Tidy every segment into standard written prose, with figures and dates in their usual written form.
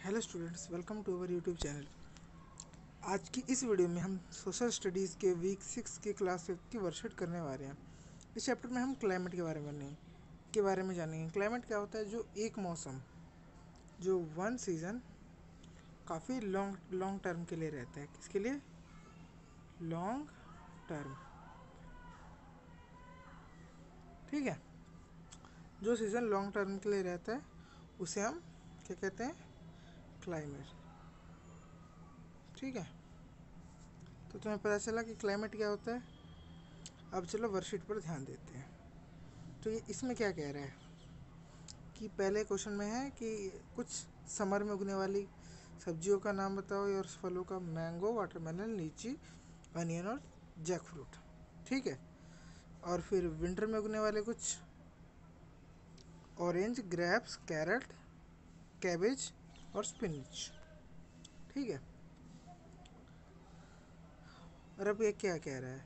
Hello students, welcome to our YouTube channel. आज की इस वीडियो में हम सोशल स्टडीज़ के वीक 6 की क्लास 5 की वर्कशीट करने वाले हैं। इस चैप्टर में हम क्लाइमेट के बारे में जानेंगे। क्लाइमेट क्या होता है? जो एक मौसम, जो वन सीज़न काफ़ी लॉन्ग लॉन्ग टर्म के लिए रहता है। किसके लिए? Long term. ठीक है, जो सीज़न लॉन्ग टर्म के लिए रहता है उसे हम क्या कहते हैं? क्लाइमेट। ठीक है, तो तुम्हें पता चला कि क्लाइमेट क्या होता है। अब चलो वर्कशीट पर ध्यान देते हैं। तो ये इसमें क्या कह रहा है कि पहले क्वेश्चन में है कि कुछ समर में उगने वाली सब्जियों का नाम बताओ और फलों का। मैंगो, वाटरमेलन, लीची, अनियन और जैक फ्रूट। ठीक है, और फिर विंटर में उगने वाले कुछ ऑरेंज, ग्रेप्स, कैरेट, कैबेज और स्पिनच। ठीक है, और अब ये क्या कह रहा है?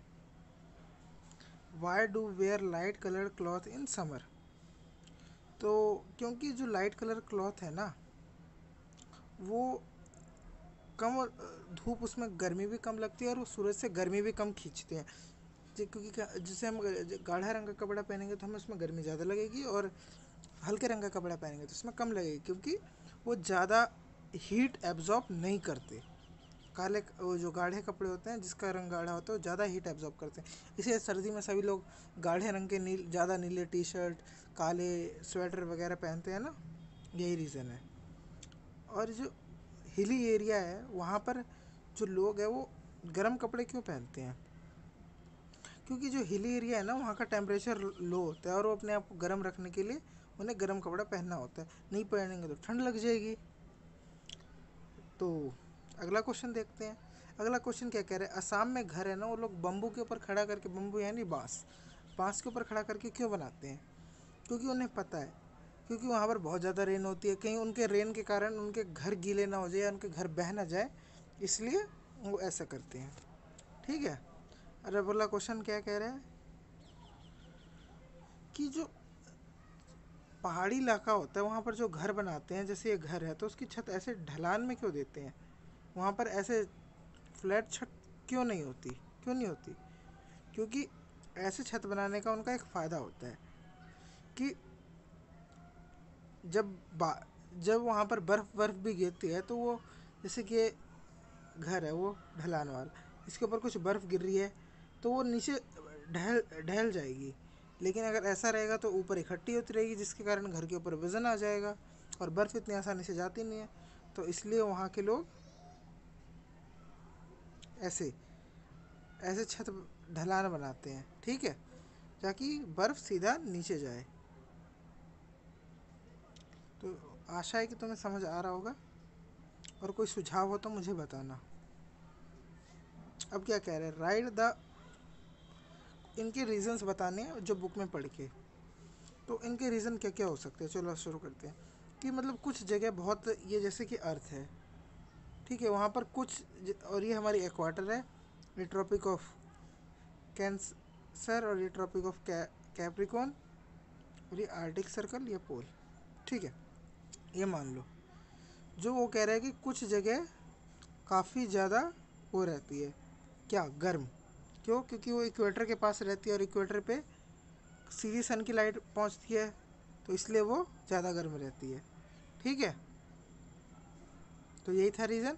Why do wear light colour cloth in summer. तो क्योंकि जो लाइट कलर क्लॉथ है ना, वो कम धूप, उसमें गर्मी भी कम लगती है और वो सूरज से गर्मी भी कम खींचते हैं। क्योंकि जैसे हम गाढ़ा रंग का कपड़ा पहनेंगे तो हमें उसमें गर्मी ज़्यादा लगेगी, और हल्के रंग का कपड़ा पहनेंगे तो उसमें कम लगेगी, क्योंकि वो ज़्यादा हीट एब्जॉर्ब नहीं करते। वो जो गाढ़े कपड़े होते हैं, जिसका रंग गाढ़ा होता है, वो ज़्यादा हीट एब्जॉर्ब करते हैं। इसलिए सर्दी में सभी लोग गाढ़े रंग के ज़्यादा नीले टी शर्ट, काले स्वेटर वगैरह पहनते हैं ना, यही रीज़न है। और जो हिली एरिया है वहाँ पर जो लोग हैं वो गर्म कपड़े क्यों पहनते हैं? क्योंकि जो हिली एरिया है ना, वहाँ का टेम्परेचर लो होता है और वो अपने आप को गर्म रखने के लिए उन्हें गर्म कपड़ा पहनना होता है। नहीं पहनेंगे तो ठंड लग जाएगी। तो अगला क्वेश्चन देखते हैं। अगला क्वेश्चन क्या कह रहा है? असम में घर है ना, वो लोग बम्बू के ऊपर खड़ा करके, बम्बू यानी बांस, बांस के ऊपर खड़ा करके क्यों बनाते हैं? क्योंकि उन्हें पता है, क्योंकि वहाँ पर बहुत ज़्यादा रेन होती है। कहीं उनके रेन के कारण उनके घर गीले ना हो जाए या उनके घर बह ना जाए, इसलिए वो ऐसा करते हैं। ठीक है, अरे बोला क्वेश्चन क्या कह रहा है कि जो पहाड़ी इलाका होता है वहाँ पर जो घर बनाते हैं, जैसे ये घर है तो उसकी छत ऐसे ढलान में क्यों देते हैं? वहाँ पर ऐसे फ्लैट छत क्यों नहीं होती? क्यों नहीं होती? क्योंकि ऐसे छत बनाने का उनका एक फ़ायदा होता है कि जब जब वहाँ पर बर्फ़ बर्फ़ भी गिरती है तो वो, जैसे कि ये घर है वो ढलान वाला, इसके ऊपर कुछ बर्फ़ गिर रही है तो वो नीचे ढह ढह जाएगी। लेकिन अगर ऐसा रहेगा तो ऊपर इकट्ठी होती रहेगी, जिसके कारण घर के ऊपर वज़न आ जाएगा और बर्फ़ इतनी आसानी से जाती नहीं है। तो इसलिए वहाँ के लोग ऐसे ऐसे छत ढलान बनाते हैं। ठीक है, ताकि बर्फ़ सीधा नीचे जाए। तो आशा है कि तुम्हें समझ आ रहा होगा, और कोई सुझाव हो तो मुझे बताना। अब क्या कह रहे हैं? राइट द, इनके रीजंस बताने हैं जो बुक में पढ़ के। तो इनके रीज़न क्या क्या हो सकते हैं? चलो शुरू करते हैं। कि मतलब कुछ जगह बहुत, ये जैसे कि अर्थ है, ठीक है, वहाँ पर कुछ और ये हमारी एक्वाटर है, ये ट्रॉपिक ऑफ कैंसर, और ये ट्रॉपिक ऑफ कैप्रिकॉन, और ये आर्टिक सर्कल, ये पोल। ठीक है, ये मान लो। जो वो कह रहा है कि कुछ जगह काफ़ी ज़्यादा वो रहती है, क्या, गर्म। क्यों? क्योंकि वो इक्वेटर के पास रहती है और इक्वेटर पे सीधी सन की लाइट पहुंचती है, तो इसलिए वो ज़्यादा गर्म रहती है। ठीक है, तो यही था रीज़न।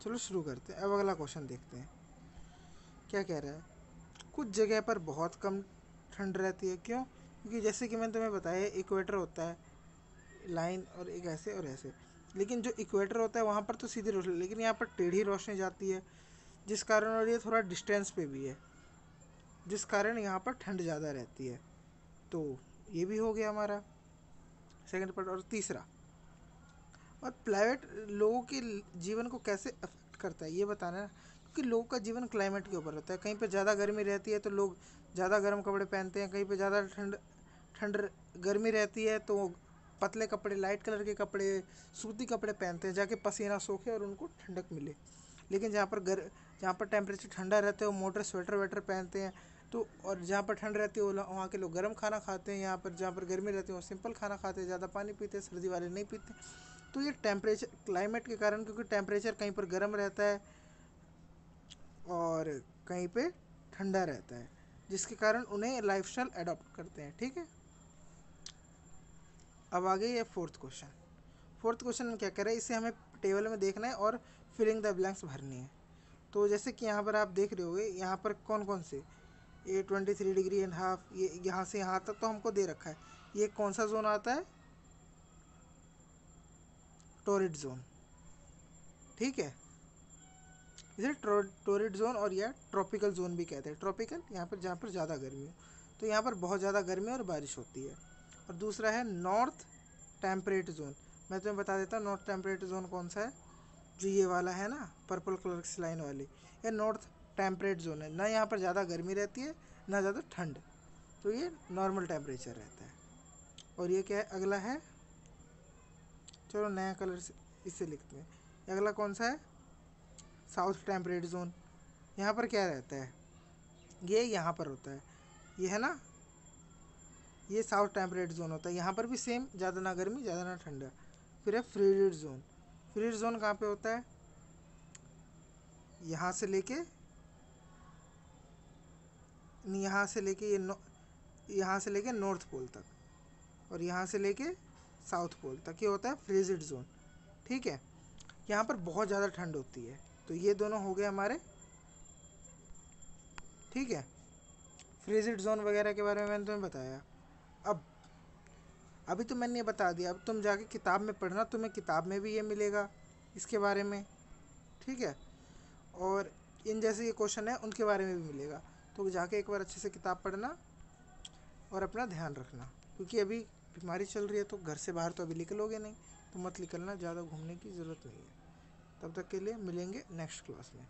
चलो शुरू करते हैं। अब अगला क्वेश्चन देखते हैं क्या कह रहा है। कुछ जगह पर बहुत कम ठंड रहती है। क्यों? क्योंकि जैसे कि मैंने तुम्हें बताया, इक्वेटर होता है लाइन, और एक ऐसे और ऐसे। लेकिन जो इक्वेटर होता है वहाँ पर तो सीधी रोशनी, लेकिन यहाँ पर टेढ़ी रोशनी जाती है, जिस कारण, और ये थोड़ा डिस्टेंस पे भी है, जिस कारण यहाँ पर ठंड ज़्यादा रहती है। तो ये भी हो गया हमारा सेकंड पार्ट। और तीसरा, और प्राइवेट लोगों के जीवन को कैसे अफेक्ट करता है ये बताना है। क्योंकि लोगों का जीवन क्लाइमेट के ऊपर होता है। कहीं पे ज़्यादा गर्मी रहती है तो लोग ज़्यादा गर्म कपड़े पहनते हैं, कहीं पे ज़्यादा ठंड ठंड गर्मी रहती है तो पतले कपड़े, लाइट कलर के कपड़े, सूती कपड़े पहनते हैं, जाके पसीना सोखे और उनको ठंडक मिले। लेकिन जहाँ पर टेम्परेचर ठंडा रहता है वो मोटे स्वेटर वेटर पहनते हैं। तो और जहाँ पर ठंड रहती है वो वहाँ के लोग गर्म खाना खाते हैं। यहाँ पर जहाँ पर गर्मी रहती है वो सिंपल खाना खाते हैं, ज़्यादा पानी पीते हैं, सर्दी वाले नहीं पीते। तो ये टेम्परेचर क्लाइमेट के कारण, क्योंकि टेम्परेचर कहीं पर गर्म रहता है और कहीं पे ठंडा रहता है, जिसके कारण उन्हें लाइफस्टाइल अडॉप्ट करते हैं। ठीक है, अब आगे ये फोर्थ क्वेश्चन। फोर्थ क्वेश्चन में क्या कह रहा है, इसे हमें टेबल में देखना है और फिलिंग द ब्लैंक्स भरनी है। तो जैसे कि यहाँ पर आप देख रहे होगे, यहाँ पर कौन कौन से, ये 23.5 ये यहाँ से यहाँ तक तो हमको दे रखा है। ये कौन सा जोन आता है, टोरिड जोन। ठीक है, इसे टोरिड जोन और या ट्रॉपिकल जोन भी कहते हैं। ट्रॉपिकल यहाँ पर जहाँ पर ज़्यादा गर्मी हो, तो यहाँ पर बहुत ज़्यादा गर्मी और बारिश होती है। और दूसरा है नॉर्थ टेम्परेट जोन। मैं तुम्हें बता देता हूँ नॉर्थ टेम्परेट जोन कौन सा है, जो ये वाला है ना, पर्पल कलर की लाइन वाली, ये नॉर्थ टेम्परेट जोन है। ना यहाँ पर ज़्यादा गर्मी रहती है ना ज़्यादा ठंड, तो ये नॉर्मल टेम्परेचर रहता है। और ये क्या है, अगला है, चलो नया कलर से इससे लिखते हैं। अगला कौन सा है, साउथ टेम्परेट जोन। यहाँ पर क्या रहता है, ये यहाँ पर होता है, ये है ना, ये साउथ टेम्परेट जोन होता है। यहाँ पर भी सेम, ज़्यादा ना गर्मी ज़्यादा ना ठंडा। फिर है फ्रीजिड जोन। फ्रीजिड जोन कहाँ पे होता है, यहाँ से लेके, यहाँ से लेके यहाँ से लेके नॉर्थ पोल तक, और यहाँ से लेके साउथ पोल तक ये होता है फ्रीजिड जोन। ठीक है, यहाँ पर बहुत ज़्यादा ठंड होती है। तो ये दोनों हो गए हमारे। ठीक है, फ्रीजिड जोन वगैरह के बारे में मैंने तुम्हें बताया। अब अभी तो मैंने ये बता दिया, अब तुम जाके किताब में पढ़ना, तुम्हें किताब में भी ये मिलेगा इसके बारे में। ठीक है, और इन जैसे ये क्वेश्चन है उनके बारे में भी मिलेगा। तो जाके एक बार अच्छे से किताब पढ़ना और अपना ध्यान रखना, क्योंकि अभी बीमारी चल रही है, तो घर से बाहर तो अभी निकलोगे नहीं, तो मत निकलना, ज़्यादा घूमने की ज़रूरत नहीं है। तब तक के लिए मिलेंगे नेक्स्ट क्लास में।